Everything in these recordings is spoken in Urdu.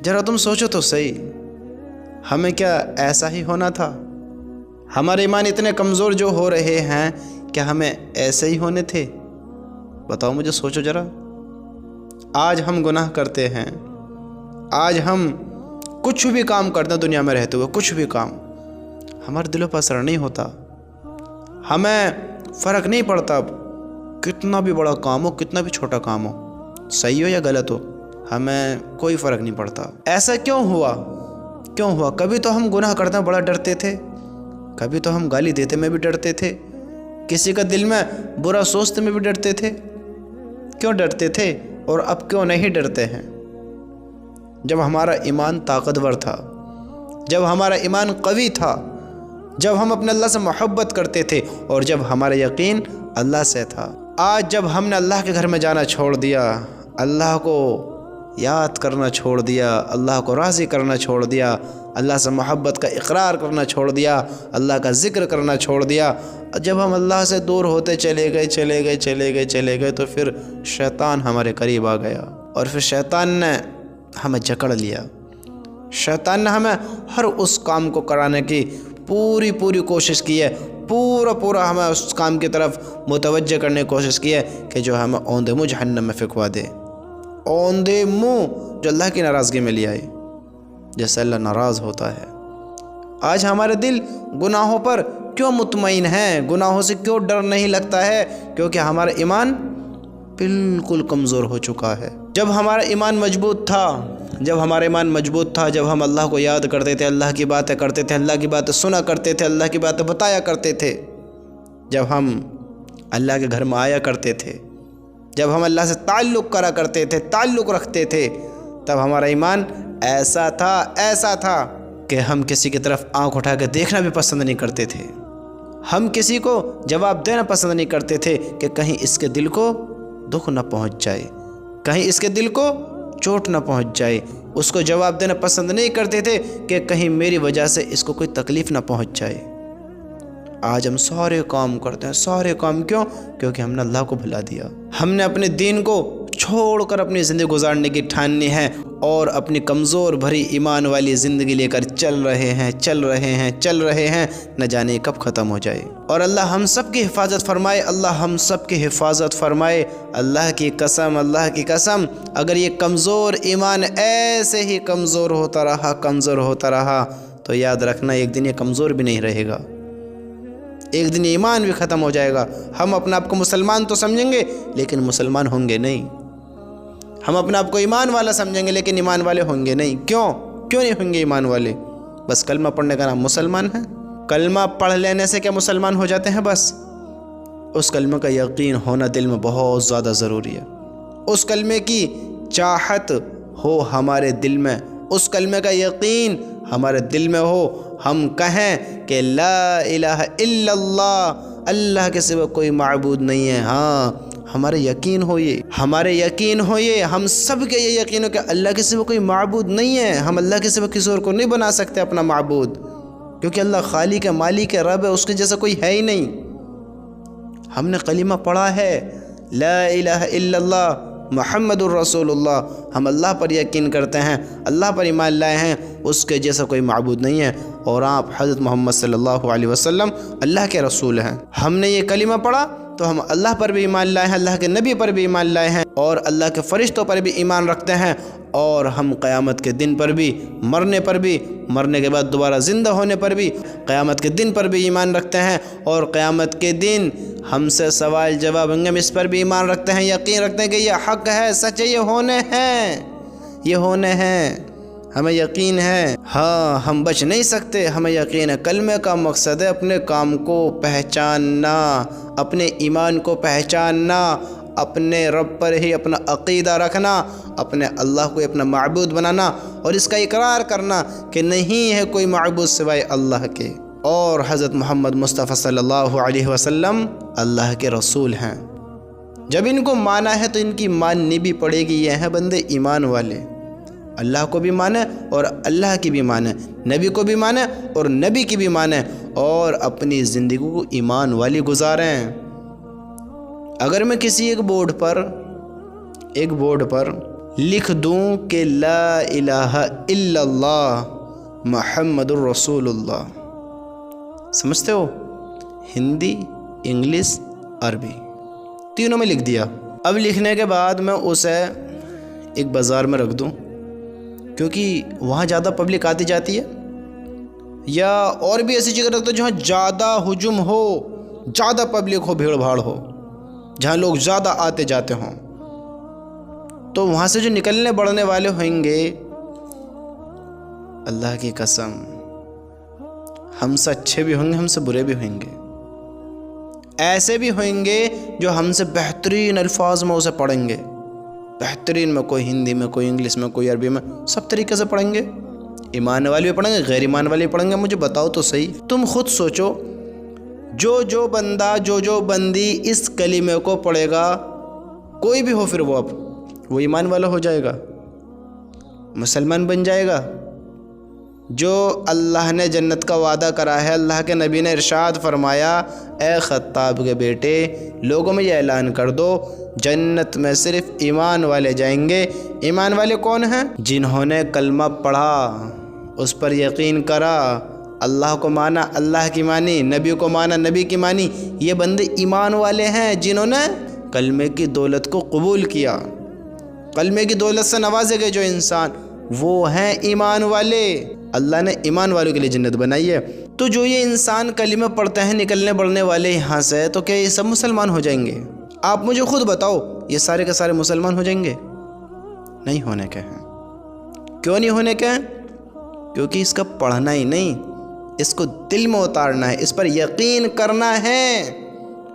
ذرا تم سوچو تو صحیح، ہمیں کیا ایسا ہی ہونا تھا؟ ہمارے ایمان اتنے کمزور جو ہو رہے ہیں، کیا ہمیں ایسے ہی ہونے تھے؟ بتاؤ مجھے، سوچو ذرا۔ آج ہم گناہ کرتے ہیں، آج ہم کچھ بھی کام کرتے ہیں دنیا میں رہتے ہوئے، کچھ بھی کام ہمارے دلوں پر اثر نہیں ہوتا، ہمیں فرق نہیں پڑتا، کتنا بھی بڑا کام ہو، کتنا بھی چھوٹا کام ہو، صحیح ہو یا غلط ہو، ہمیں کوئی فرق نہیں پڑتا۔ ایسا کیوں ہوا؟ کبھی تو ہم گناہ کرتے ہیں بڑا ڈرتے تھے، کبھی تو ہم گالی دیتے میں بھی ڈرتے تھے، کسی کا دل میں برا سوچتے میں بھی ڈرتے تھے۔ کیوں ڈرتے تھے اور اب کیوں نہیں ڈرتے ہیں؟ جب ہمارا ایمان طاقتور تھا، جب ہمارا ایمان قوی تھا، جب ہم اپنے اللہ سے محبت کرتے تھے اور جب ہمارا یقین اللہ سے تھا۔ آج جب ہم نے اللہ کے گھر میں جانا چھوڑ دیا، اللہ کو یاد کرنا چھوڑ دیا، اللہ کو راضی کرنا چھوڑ دیا، اللہ سے محبت کا اقرار کرنا چھوڑ دیا، اللہ کا ذکر کرنا چھوڑ دیا، جب ہم اللہ سے دور ہوتے چلے گئے تو پھر شیطان ہمارے قریب آ گیا اور پھر شیطان نے ہمیں جکڑ لیا۔ شیطان نے ہمیں ہر اس کام کو کرانے کی پوری کوشش کی ہے، پورا ہمیں اس کام کی طرف متوجہ کرنے کی کوشش کی ہے کہ جو ہمیں اوندے منہ جہنم میں پھینکوا دے، اوندے منہ جو اللہ کی ناراضگی میں لے آئے، جیسے اللہ ناراض ہوتا ہے۔ آج ہمارے دل گناہوں پر کیوں مطمئن ہیں، گناہوں سے کیوں ڈر نہیں لگتا ہے؟ کیونکہ ہمارا ایمان بالکل کمزور ہو چکا ہے۔ جب ہمارا ایمان مضبوط تھا، جب ہم اللہ کو یاد کرتے تھے، اللہ کی باتیں کرتے تھے، اللہ کی باتیں سنا کرتے تھے، اللہ کی باتیں بتایا کرتے تھے، جب ہم اللہ کے گھر میں آیا کرتے تھے، جب ہم اللہ سے تعلق کرا کرتے تھے، تعلق رکھتے تھے، تب ہمارا ایمان ایسا تھا کہ ہم کسی کی طرف آنکھ اٹھا کے دیکھنا بھی پسند نہیں کرتے تھے، ہم کسی کو جواب دینا پسند نہیں کرتے تھے کہ کہیں اس کے دل کو دکھ نہ پہنچ جائے، کہیں اس کے دل کو چوٹ نہ پہنچ جائے، اس کو جواب دینا پسند نہیں کرتے تھے کہ کہیں میری وجہ سے اس کو کوئی تکلیف نہ پہنچ جائے۔ آج ہم سارے کام کرتے ہیں، سارے کام کیوں؟ کیونکہ ہم نے اللہ کو بھلا دیا، ہم نے اپنے دین کو چھوڑ کر اپنی زندگی گزارنے کی ٹھانی ہے اور اپنی کمزور بھری ایمان والی زندگی لے کر چل رہے ہیں، نہ جانے کب ختم ہو جائے۔ اور اللہ ہم سب کی حفاظت فرمائے، اللہ کی قسم، اگر یہ کمزور ایمان ایسے ہی کمزور ہوتا رہا تو یاد رکھنا ایک دن یہ کمزور بھی نہیں رہے گا، ایک دن ایمان بھی ختم ہو جائے گا۔ ہم اپنے آپ کو مسلمان تو سمجھیں گے لیکن مسلمان ہوں گے نہیں، ہم اپنے آپ کو ایمان والا سمجھیں گے لیکن ایمان والے ہوں گے نہیں۔ کیوں نہیں ہوں گے ایمان والے؟ بس کلمہ پڑھنے کا نام مسلمان ہے؟ کلمہ پڑھ لینے سے کیا مسلمان ہو جاتے ہیں؟ بس اس کلمہ کا یقین ہونا دل میں بہت زیادہ ضروری ہے، اس کلمے کی چاہت ہو ہمارے دل میں، اس کلمے کا یقین ہمارے دل میں ہو، ہم کہیں کہ لا الہ الا اللہ، اللہ کے سوا کوئی معبود نہیں ہے۔ ہاں، ہمارے یقین ہو یہ، ہم سب کے یہ یقین ہو کہ اللہ کے سوا کوئی معبود نہیں ہے، ہم اللہ کے سوا کسی اور کو نہیں بنا سکتے اپنا معبود، کیونکہ اللہ خالق ہے، مالک ہے، رب ہے، اس کے جیسا کوئی ہے ہی نہیں۔ ہم نے کلمہ پڑھا ہے لا الہ الا اللہ محمد الرسول اللہ، ہم اللہ پر یقین کرتے ہیں، اللہ پر ایمان لائے ہیں، اس کے جیسا کوئی معبود نہیں ہے، اور آپ حضرت محمد صلی اللہ علیہ وسلم اللہ کے رسول ہیں۔ ہم نے یہ کلمہ پڑھا تو ہم اللہ پر بھی ایمان لائے ہیں، اللہ کے نبی پر بھی ایمان لائے ہیں، اور اللہ کے فرشتوں پر بھی ایمان رکھتے ہیں، اور ہم قیامت کے دن پر بھی، مرنے کے بعد دوبارہ زندہ ہونے پر بھی، قیامت کے دن پر بھی ایمان رکھتے ہیں، اور قیامت کے دن ہم سے سوال جواب ہوں گے، ہم اس پر بھی ایمان رکھتے ہیں، یقین رکھتے ہیں کہ یہ حق ہے، سچ ہے، یہ ہونے ہیں، ہمیں یقین ہے۔ ہاں، ہم بچ نہیں سکتے، ہمیں یقین ہے۔ کلمے کا مقصد ہے اپنے کام کو پہچاننا، اپنے ایمان کو پہچاننا، اپنے رب پر ہی اپنا عقیدہ رکھنا، اپنے اللہ کو اپنا معبود بنانا، اور اس کا اقرار کرنا کہ نہیں ہے کوئی معبود سوائے اللہ کے، اور حضرت محمد مصطفیٰ صلی اللہ علیہ وسلم اللہ کے رسول ہیں۔ جب ان کو مانا ہے تو ان کی ماننی بھی پڑے گی۔ یہ ہیں بندے ایمان والے، اللہ کو بھی مانے اور اللہ کی بھی مانے، نبی کو بھی مانے اور نبی کی بھی مانے، اور اپنی زندگی کو ایمان والی گزاریں۔ اگر میں کسی ایک بورڈ پر لکھ دوں کہ لا الہ الا اللہ محمد الرسول اللہ. سمجھتے ہو؟ ہندی، انگلش، عربی تینوں میں لکھ دیا. اب لکھنے کے بعد میں اسے ایک بازار میں رکھ دوں، کیونکہ وہاں زیادہ پبلک آتی جاتی ہے، یا اور بھی ایسی جگہ رکھ دو جہاں زیادہ ہجوم ہو، زیادہ پبلک ہو، بھیڑ بھاڑ ہو، جہاں لوگ زیادہ آتے جاتے ہوں. تو وہاں سے جو نکلنے بڑھنے والے ہوئیں گے، اللہ کی قسم ہم سے اچھے بھی ہوں گے، ہم سے برے بھی ہوئیں گے. ایسے بھی ہوئیں گے جو ہم سے بہترین الفاظ میں اسے پڑھیں گے، بہترین میں، کوئی ہندی میں، کوئی انگلش میں، کوئی عربی میں، سب طریقے سے پڑھیں گے. ایمان والے بھی پڑھیں گے، غیر ایمان والے بھی پڑھیں گے. مجھے بتاؤ تو صحیح، تم خود سوچو، جو بندہ، جو بندی اس کلمے کو پڑھے گا، کوئی بھی ہو، پھر وہ ایمان والا ہو جائے گا، مسلمان بن جائے گا. جو اللہ نے جنت کا وعدہ کرا ہے، اللہ کے نبی نے ارشاد فرمایا، اے خطاب کے بیٹے، لوگوں میں یہ اعلان کر دو، جنت میں صرف ایمان والے جائیں گے. ایمان والے کون ہیں؟ جنہوں نے کلمہ پڑھا، اس پر یقین کرا، اللہ کو مانا، اللہ کی مانی، نبی کو مانا، نبی کی مانی. یہ بندے ایمان والے ہیں جنہوں نے کلمے کی دولت کو قبول کیا. کلمے کی دولت سے نوازے گئے جو انسان، وہ ہیں ایمان والے. اللہ نے ایمان والوں کے لیے جنت بنائی ہے. تو جو یہ انسان کلمہ پڑھتے ہیں نکلنے بڑھنے والے یہاں سے، تو کیا یہ سب مسلمان ہو جائیں گے؟ آپ مجھے خود بتاؤ، یہ سارے کے سارے مسلمان ہو جائیں گے؟ نہیں ہونے کے ہیں. کیوں نہیں ہونے کے ہیں؟ کیونکہ اس کا پڑھنا ہی نہیں، اس کو دل میں اتارنا ہے، اس پر یقین کرنا ہے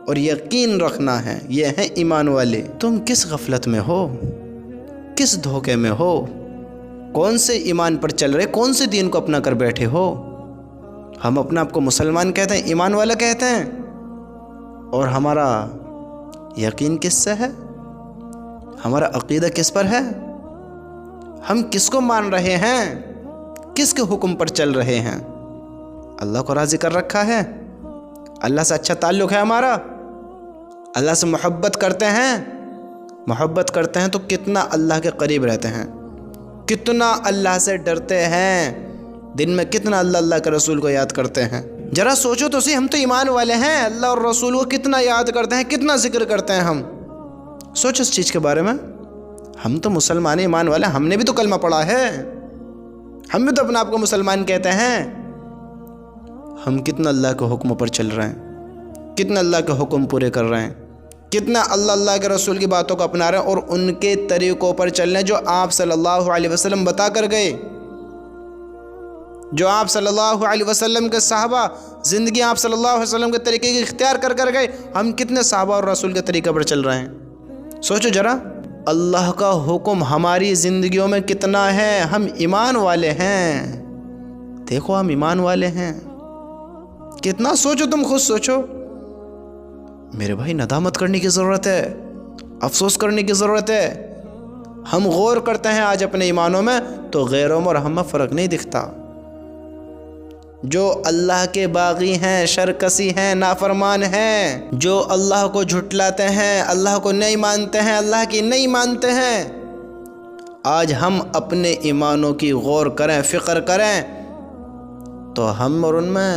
اور یقین رکھنا ہے. یہ ہیں ایمان والے. تم کس غفلت میں ہو؟ کس دھوکے میں ہو؟ کون سے ایمان پر چل رہے، کون سے دین کو اپنا کر بیٹھے ہو؟ ہم اپنا آپ کو مسلمان کہتے ہیں، ایمان والا کہتے ہیں، اور ہمارا یقین کس سے ہے؟ ہمارا عقیدہ کس پر ہے؟ ہم کس کو مان رہے ہیں؟ کس کے حکم پر چل رہے ہیں؟ اللہ کو راضی کر رکھا ہے؟ اللہ سے اچھا تعلق ہے ہمارا؟ اللہ سے محبت کرتے ہیں؟ محبت کرتے ہیں تو کتنا اللہ کے قریب رہتے ہیں، کتنا اللہ سے ڈرتے ہیں، دن میں کتنا اللہ کے رسول کو یاد کرتے ہیں. ذرا سوچو تو صحیح، ہم تو ایمان والے ہیں، اللہ اور رسول کو کتنا یاد کرتے ہیں، کتنا ذکر کرتے ہیں. ہم سوچو اس چیز کے بارے میں. ہم تو مسلمان ایمان والے، ہم نے بھی تو کلمہ پڑھا ہے، ہم بھی تو اپنے آپ کو مسلمان کہتے ہیں. ہم کتنا اللہ کے حکم پر چل رہے ہیں، کتنا اللہ کے حکم پورے کر رہے ہیں، کتنا اللہ کے رسول کی باتوں کو اپنا رہے ہیں اور ان کے طریقوں پر چل رہے ہیں جو آپ صلی اللہ علیہ وسلم بتا کر گئے، جو آپ صلی اللہ علیہ وسلم کے صحابہ زندگی آپ صلی اللہ علیہ وسلم کے طریقے کی اختیار کر گئے. ہم کتنے صحابہ اور رسول کے طریقے پر چل رہے ہیں. سوچو ذرا، اللہ کا حکم ہماری زندگیوں میں کتنا ہے. ہم ایمان والے ہیں، دیکھو ہم ایمان والے ہیں کتنا. سوچو، تم خود سوچو. میرے بھائی ندامت کرنے کی ضرورت ہے، افسوس کرنے کی ضرورت ہے. ہم غور کرتے ہیں آج اپنے ایمانوں میں تو غیروں میں اور ہم میں فرق نہیں دکھتا. جو اللہ کے باغی ہیں، شرکسی ہیں، نافرمان ہیں، جو اللہ کو جھٹلاتے ہیں، اللہ کو نہیں مانتے ہیں، اللہ کی نہیں مانتے ہیں، آج ہم اپنے ایمانوں کی غور کریں، فکر کریں تو ہم اور ان میں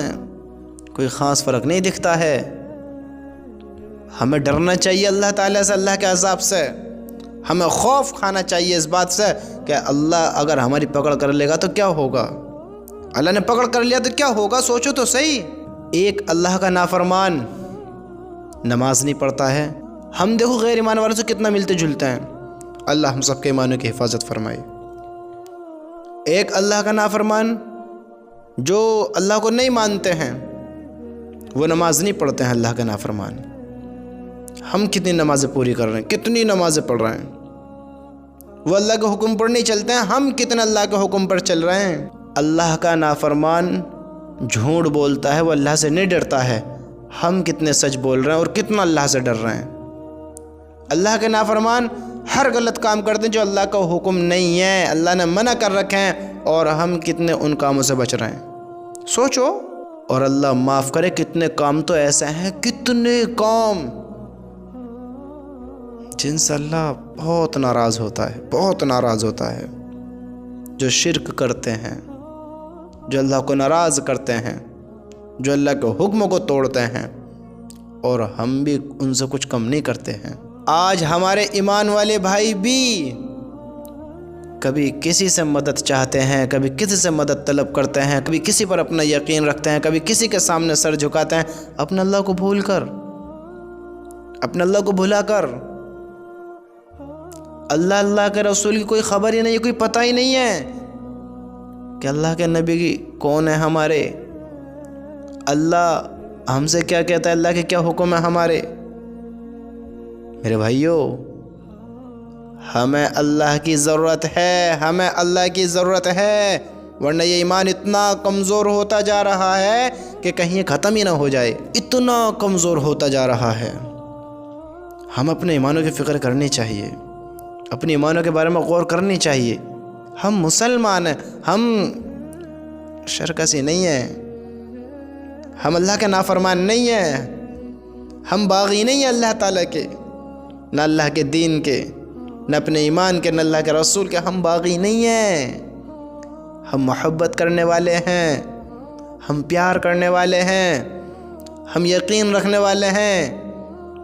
کوئی خاص فرق نہیں دکھتا ہے. ہمیں ڈرنا چاہیے اللہ تعالیٰ سے، اللہ کے عذاب سے. ہمیں خوف کھانا چاہیے اس بات سے کہ اللہ اگر ہماری پکڑ کر لے گا تو کیا ہوگا. اللہ نے پکڑ کر لیا تو کیا ہوگا. سوچو تو صحیح. ایک اللہ کا نافرمان نماز نہیں پڑھتا ہے، ہم دیکھو غیر ایمان والوں سے کتنا ملتے جلتے ہیں. اللہ ہم سب کے ایمانوں کی حفاظت فرمائے. ایک اللہ کا نافرمان جو اللہ کو نہیں مانتے ہیں، وہ نماز نہیں پڑھتے ہیں، اللہ کا نافرمان. ہم کتنی نمازیں پوری کر رہے ہیں، کتنی نمازیں پڑھ رہے ہیں. وہ اللہ کے حکم پر نہیں چلتے ہیں، ہم کتنے اللہ کے حکم پر چل رہے ہیں. اللہ کا نافرمان جھوٹ بولتا ہے، وہ اللہ سے نہیں ڈرتا ہے. ہم کتنے سچ بول رہے ہیں اور کتنا اللہ سے ڈر رہے ہیں. اللہ کے نافرمان ہر غلط کام کرتے ہیں جو اللہ کا حکم نہیں ہے، اللہ نے منع کر رکھے ہیں، اور ہم کتنے ان کاموں سے بچ رہے ہیں. سوچو. اور اللہ معاف کرے کتنے کام تو ایسے ہیں، کتنے کام جن سے اللہ بہت ناراض ہوتا ہے، بہت ناراض ہوتا ہے، جو شرک کرتے ہیں، جو اللہ کو ناراض کرتے ہیں، جو اللہ کے حکموں کو توڑتے ہیں، اور ہم بھی ان سے کچھ کم نہیں کرتے ہیں۔ آج ہمارے ایمان والے بھائی بھی کبھی کسی سے مدد چاہتے ہیں، کبھی کسی سے مدد طلب کرتے ہیں، کبھی کسی پر اپنا یقین رکھتے ہیں، کبھی کسی کے سامنے سر جھکاتے ہیں، اپنے اللہ کو بھول کر، اپنے اللہ کو بھلا کر۔ اللہ کے رسول کی کوئی خبر ہی نہیں، کوئی پتہ ہی نہیں ہے کہ اللہ کے نبی کی کون ہے ہمارے، اللہ ہم سے کیا کہتا ہے، اللہ کے کیا حکم ہے ہمارے۔ میرے بھائیوں، ہمیں اللہ کی ضرورت ہے، ہمیں اللہ کی ضرورت ہے، ورنہ یہ ایمان اتنا کمزور ہوتا جا رہا ہے کہ کہیں یہ ختم ہی نہ ہو جائے، اتنا کمزور ہوتا جا رہا ہے۔ ہم اپنے ایمانوں کی فکر کرنی چاہیے، اپنے ایمانوں کے بارے میں غور کرنی چاہیے۔ ہم مسلمان ہیں، ہم شرکسی نہیں ہیں، ہم اللہ کے نافرمان نہیں ہیں، ہم باغی نہیں ہیں اللہ تعالیٰ کے، نہ اللہ کے دین کے، نہ اپنے ایمان کے، نہ اللہ کے رسول کے۔ ہم باغی نہیں ہیں، ہم محبت کرنے والے ہیں، ہم پیار کرنے والے ہیں، ہم یقین رکھنے والے ہیں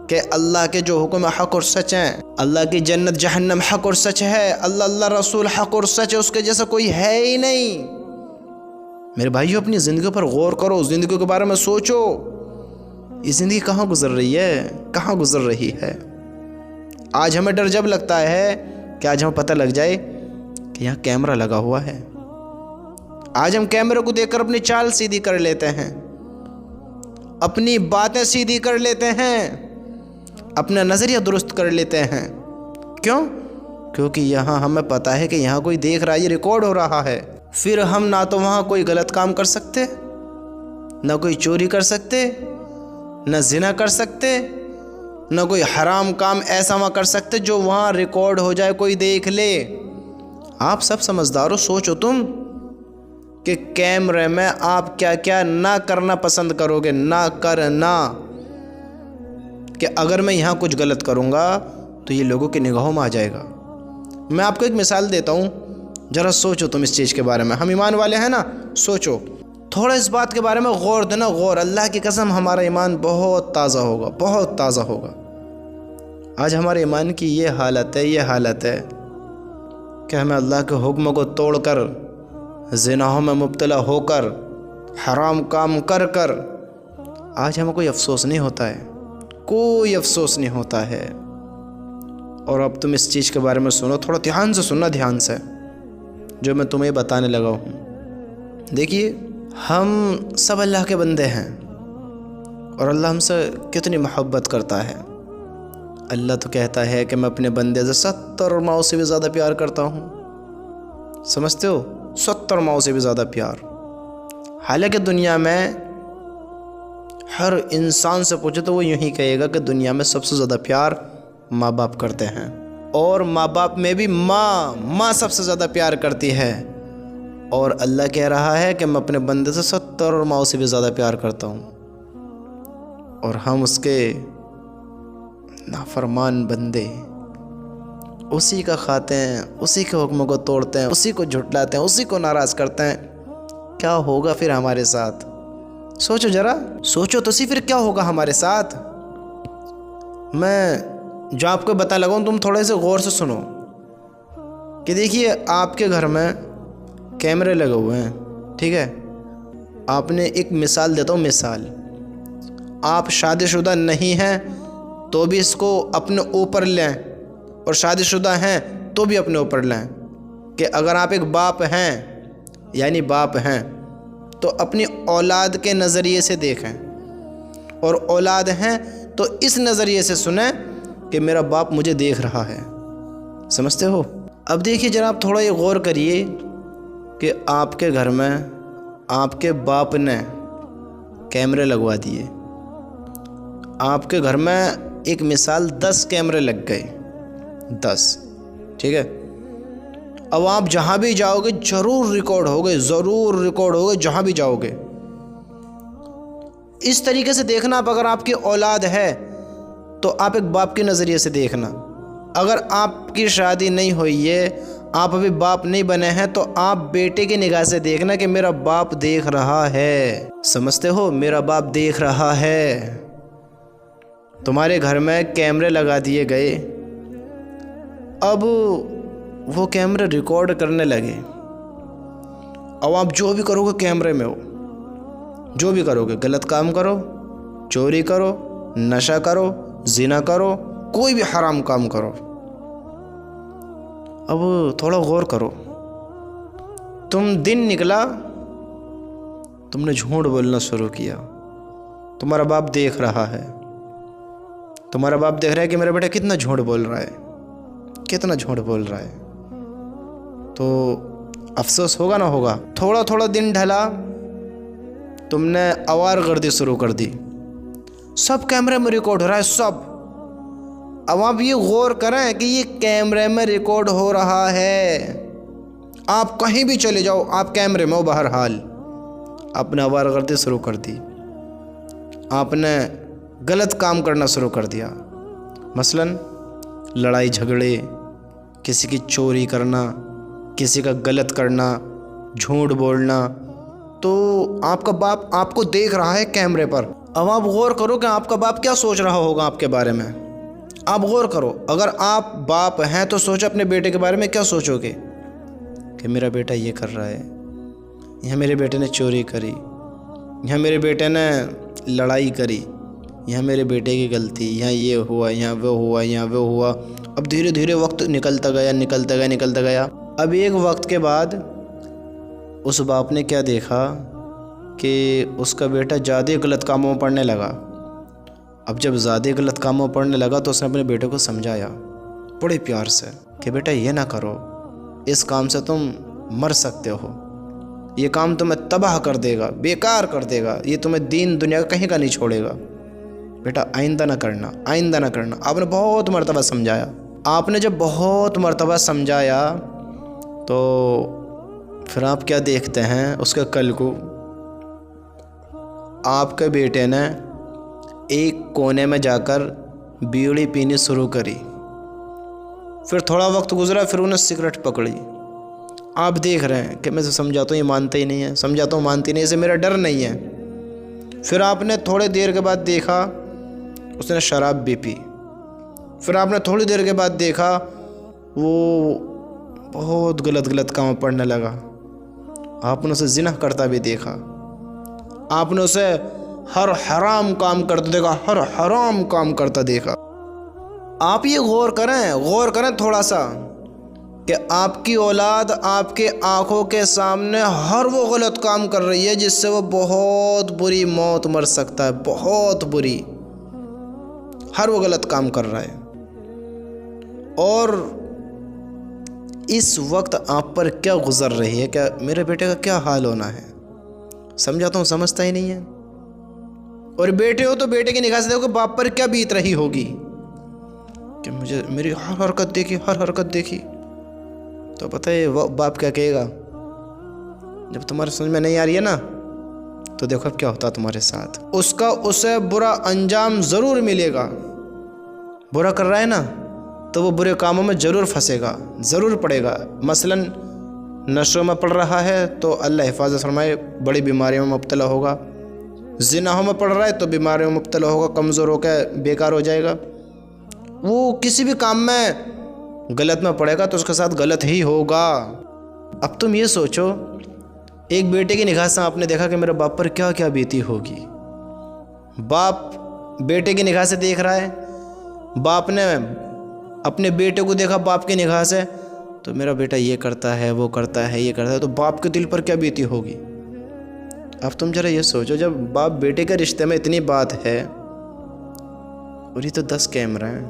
کہ اللہ کے جو حکم حق اور سچ ہیں، اللہ کی جنت جہنم حق اور سچ ہے، اللہ رسول حق اور سچ ہے، اس کے جیسا کوئی ہے ہی نہیں۔ میرے بھائیو، اپنی زندگی پر غور کرو، زندگی کے بارے میں سوچو، یہ زندگی کہاں گزر رہی ہے، کہاں گزر رہی ہے۔ آج ہمیں ڈر جب لگتا ہے کہ آج ہمیں پتہ لگ جائے کہ یہاں کیمرہ لگا ہوا ہے۔ آج ہم کیمرے کو دیکھ کر اپنی چال سیدھی کر لیتے ہیں، اپنی باتیں سیدھی کر لیتے ہیں، اپنا نظریہ درست کر لیتے ہیں۔ کیوں؟ کیونکہ یہاں ہمیں پتہ ہے کہ یہاں کوئی دیکھ رہا ہے، یہ ریکارڈ ہو رہا ہے۔ پھر ہم نہ تو وہاں کوئی غلط کام کر سکتے، نہ کوئی چوری کر سکتے، نہ زنا کر سکتے، نہ کوئی حرام کام ایسا وہاں کر سکتے جو وہاں ریکارڈ ہو جائے، کوئی دیکھ لے۔ آپ سب سمجھدار ہو، سوچو تم کہ کیمرے میں آپ کیا کیا نہ کرنا پسند کرو گے، نہ کرنا، کہ اگر میں یہاں کچھ غلط کروں گا تو یہ لوگوں کی نگاہوں میں آ جائے گا۔ میں آپ کو ایک مثال دیتا ہوں، ذرا سوچو تم اس چیز کے بارے میں۔ ہم ایمان والے ہیں نا، سوچو تھوڑا اس بات کے بارے میں، غور دینا، غور۔ اللہ کی قسم ہمارا ایمان بہت تازہ ہوگا، بہت تازہ ہوگا۔ آج ہمارے ایمان کی یہ حالت ہے، یہ حالت ہے کہ ہمیں اللہ کے حکموں کو توڑ کر، زناہوں میں مبتلا ہو کر، حرام کام کر کر، آج ہمیں کوئی افسوس نہیں ہوتا ہے، کوئی افسوس نہیں ہوتا ہے۔ اور اب تم اس چیز کے بارے میں سنو، تھوڑا دھیان سے سننا، دھیان سے، جو میں تمہیں بتانے لگا ہوں۔ دیکھیے، ہم سب اللہ کے بندے ہیں، اور اللہ ہم سے کتنی محبت کرتا ہے۔ اللہ تو کہتا ہے کہ میں اپنے بندے سے 70 ماؤں سے بھی زیادہ پیار کرتا ہوں۔ سمجھتے ہو؟ 70 ماؤں سے بھی زیادہ پیار۔ حالانکہ دنیا میں ہر انسان سے پوچھے تو وہ یوں ہی کہے گا کہ دنیا میں سب سے زیادہ پیار ماں باپ کرتے ہیں، اور ماں باپ میں بھی ماں سب سے زیادہ پیار کرتی ہے۔ اور اللہ کہہ رہا ہے کہ میں اپنے بندے سے 70 ماؤں سے بھی زیادہ پیار کرتا ہوں، اور ہم اس کے نافرمان بندے، اسی کا کھاتے ہیں، اسی کے حکموں کو توڑتے ہیں، اسی کو جھٹلاتے ہیں، اسی کو ناراض کرتے ہیں۔ کیا ہوگا پھر ہمارے ساتھ؟ سوچو ذرا، سوچو تو سی، پھر کیا ہوگا ہمارے ساتھ؟ میں جو آپ کو بتا لگا ہوں، تم تھوڑے سے غور سے سنو کہ دیکھیے، آپ کے گھر میں کیمرے لگے ہوئے ہیں، ٹھیک ہے؟ آپ نے ایک مثال دیتا ہوں، مثال، آپ شادی شدہ نہیں ہیں تو بھی اس کو اپنے اوپر لیں، اور شادی شدہ ہیں تو بھی اپنے اوپر لیں، کہ اگر آپ ایک باپ ہیں، یعنی باپ ہیں، تو اپنی اولاد کے نظریے سے دیکھیں، اور اولاد ہیں تو اس نظریے سے سنیں کہ میرا باپ مجھے دیکھ رہا ہے۔ سمجھتے ہو؟ اب دیکھیے ذرا، آپ تھوڑا یہ غور کریے کہ آپ کے گھر میں آپ کے باپ نے کیمرے لگوا دیے، آپ کے گھر میں ایک مثال 10 کیمرے لگ گئے، 10، ٹھیک ہے؟ اب آپ جہاں بھی جاؤ گے ضرور ریکارڈ ہوگے، ضرور ریکارڈ ہوگے، جہاں بھی جاؤ گے۔ اس طریقے سے دیکھنا، اب اگر آپ کی اولاد ہے تو آپ ایک باپ کے نظریے سے دیکھنا اگر آپ کی شادی نہیں ہوئی ہے، آپ ابھی باپ نہیں بنے ہیں، تو آپ بیٹے کی نگاہ سے دیکھنا کہ میرا باپ دیکھ رہا ہے۔ سمجھتے ہو؟ میرا باپ دیکھ رہا ہے۔ تمہارے گھر میں کیمرے لگا دیے گئے، اب وہ کیمرے ریکارڈ کرنے لگے، اب آپ جو بھی کرو گے کیمرے میں ہو، جو بھی کرو گے، غلط کام کرو، چوری کرو، نشہ کرو، زنا کرو، کوئی بھی حرام کام کرو، اب تھوڑا غور کرو۔ تم دن نکلا، تم نے جھوٹ بولنا شروع کیا، تمہارا باپ دیکھ رہا ہے، تمہارا باپ دیکھ رہا ہے کہ میرا بیٹا کتنا جھوٹ بول رہا ہے، کتنا جھوٹ بول رہا ہے، تو افسوس ہوگا نہ ہوگا؟ تھوڑا تھوڑا دن ڈھلا، تم نے آوار گردی شروع کر دی، سب کیمرے میں ریکارڈ ہو رہا ہے، سب۔ اب آپ یہ غور کریں کہ یہ کیمرے میں ریکارڈ ہو رہا ہے، آپ کہیں بھی چلے جاؤ، آپ کیمرے میں ہو بہرحال۔ آپ نے آوار گردی شروع کر دی، آپ نے غلط کام کرنا شروع کر دیا، مثلاً لڑائی جھگڑے، کسی کی چوری کرنا، کسی کا غلط کرنا، جھوٹ بولنا، تو آپ کا باپ آپ کو دیکھ رہا ہے کیمرے پر۔ اب آپ غور کرو کہ آپ کا باپ کیا سوچ رہا ہوگا آپ کے بارے میں، آپ غور کرو۔ اگر آپ باپ ہیں تو سوچو اپنے بیٹے کے بارے میں کیا سوچو گے کہ میرا بیٹا یہ کر رہا ہے، یہاں میرے بیٹے نے چوری کری، یہاں میرے بیٹے نے لڑائی کری، یہاں میرے بیٹے کی غلطی، یہاں یہ ہوا، یہاں وہ ہوا، یہاں وہ ہوا۔ اب دھیرے دھیرے وقت نکلتا گیا۔ اب ایک وقت کے بعد اس باپ نے کیا دیکھا کہ اس کا بیٹا زیادہ غلط کاموں میں پڑنے لگا۔ اب جب زیادہ غلط کاموں میں پڑنے لگا تو اس نے اپنے بیٹے کو سمجھایا بڑے پیار سے کہ بیٹا یہ نہ کرو، اس کام سے تم مر سکتے ہو، یہ کام تمہیں تباہ کر دے گا، بیکار کر دے گا، یہ تمہیں دین دنیا کہیں کا نہیں چھوڑے گا، بیٹا آئندہ نہ کرنا، آئندہ نہ کرنا۔ آپ نے بہت مرتبہ سمجھایا۔ آپ نے جب بہت مرتبہ سمجھایا تو پھر آپ کیا دیکھتے ہیں، اس کے کل کو آپ کے بیٹے نے ایک کونے میں جا کر بیڑی پینی شروع کری، پھر تھوڑا وقت گزرا، پھر انہیں سگریٹ پکڑی۔ آپ دیکھ رہے ہیں کہ میں سے سمجھاتا ہوں یہ مانتا ہی نہیں ہے، سمجھاتا ہوں مانتی نہیں، اسے میرا ڈر نہیں ہے۔ پھر آپ نے تھوڑے دیر کے بعد دیکھا اس نے شراب بھی پی، پھر آپ نے تھوڑی دیر کے بعد دیکھا وہ بہت غلط کام پڑھنے لگا، آپ نے اسے زنا کرتا بھی دیکھا، آپ نے اسے ہر حرام کام کرتا دیکھا، ہر حرام کام کرتا دیکھا۔ آپ یہ غور کریں تھوڑا سا کہ آپ کی اولاد آپ کے آنکھوں کے سامنے ہر وہ غلط کام کر رہی ہے جس سے وہ بہت بری موت مر سکتا ہے، بہت بری، ہر وہ غلط کام کر رہا ہے۔ اور اس وقت آپ پر کیا گزر رہی ہے، کہ میرے بیٹے کا کیا حال ہونا ہے؟ سمجھاتا ہوں سمجھتا ہی نہیں ہے۔ اور بیٹے ہو تو بیٹے کی نگاہ سے دیکھو کہ باپ پر کیا بیت رہی ہوگی کہ مجھے میری ہر حرکت دیکھی، تو پتہ ہے وہ باپ کیا کہے گا؟ جب تمہارے سمجھ میں نہیں آ رہی ہے نا، تو دیکھو اب کیا ہوتا تمہارے ساتھ۔ اسے برا انجام ضرور ملے گا، برا کر رہا ہے نا تو وہ برے کاموں میں ضرور پھنسے گا، ضرور پڑے گا۔ مثلاً نشوں میں پڑ رہا ہے تو اللہ حفاظت فرمائے بڑی بیماریوں میں مبتلا ہوگا، زناہوں میں پڑ رہا ہے تو بیماریوں میں مبتلا ہوگا، کمزور ہو کے بیکار ہو جائے گا۔ وہ کسی بھی کام میں غلط میں پڑے گا تو اس کے ساتھ غلط ہی ہوگا۔ اب تم یہ سوچو، ایک بیٹے کی نگاہ سے آپ نے دیکھا کہ میرے باپ پر کیا کیا بیتی ہوگی۔ باپ بیٹے کی نگاہ سے دیکھ رہا ہے، باپ نے اپنے بیٹے کو دیکھا باپ کی نگاہ سے، تو میرا بیٹا یہ کرتا ہے، وہ کرتا ہے، یہ کرتا ہے، تو باپ کے دل پر کیا بیتی ہوگی۔ اب تم ذرا یہ سوچو، جب باپ بیٹے کے رشتے میں اتنی بات ہے اور یہ تو 10 کیمرہ ہیں،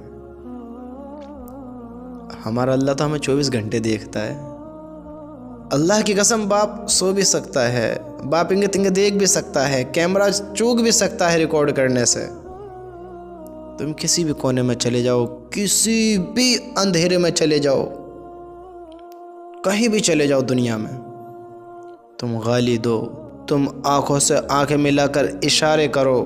ہمارا اللہ تو ہمیں 24 گھنٹے دیکھتا ہے۔ اللہ کی قسم باپ سو بھی سکتا ہے، باپ انگے تنگے دیکھ بھی سکتا ہے، کیمرہ چوک بھی سکتا ہے ریکارڈ کرنے سے۔ تم کسی بھی کونے میں چلے جاؤ، کسی بھی اندھیرے میں چلے جاؤ، کہیں بھی چلے جاؤ دنیا میں، تم گالی دو، تم آنکھوں سے آنکھیں ملا کر اشارے کرو،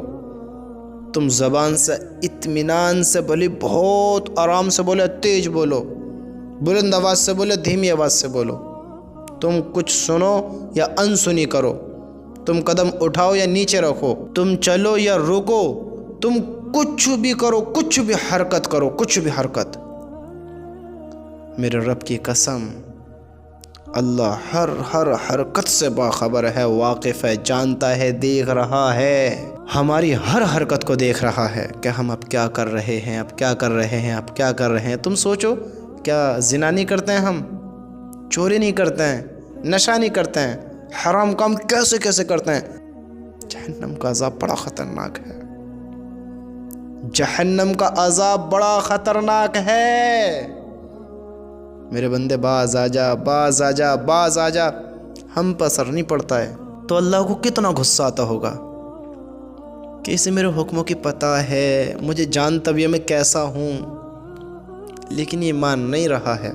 تم زبان سے اطمینان سے بولے، بہت آرام سے بولے، تیز بولو، بلند آواز سے بولے، دھیمی آواز سے بولو، تم کچھ سنو یا انسنی کرو، تم قدم اٹھاؤ یا نیچے رکھو، تم چلو یا رکو، تم کچھ بھی کرو، کچھ بھی حرکت کرو، کچھ بھی حرکت، میرے رب کی قسم اللہ ہر حرکت سے باخبر ہے، واقف ہے، جانتا ہے، دیکھ رہا ہے، ہماری ہر حرکت کو دیکھ رہا ہے کہ ہم اب کیا کر رہے ہیں، اب کیا کر رہے ہیں، اب کیا کر رہے ہیں۔ تم سوچو، کیا زنا نہیں کرتے ہیں ہم، چوری نہیں کرتے ہیں، نشہ نہیں کرتے ہیں، حرام کام کیسے کیسے کرتے ہیں؟ جہنم کا عذاب بڑا خطرناک ہے، جہنم کا عذاب بڑا خطرناک ہے۔ میرے بندے باز آ جا، باز آ جا، باز آ جا، ہم پر اثر نہیں پڑتا ہے تو اللہ کو کتنا غصہ آتا ہوگا کہ اسے میرے حکموں کی پتہ ہے، مجھے جانتا بھی ہے میں کیسا ہوں، لیکن یہ مان نہیں رہا ہے۔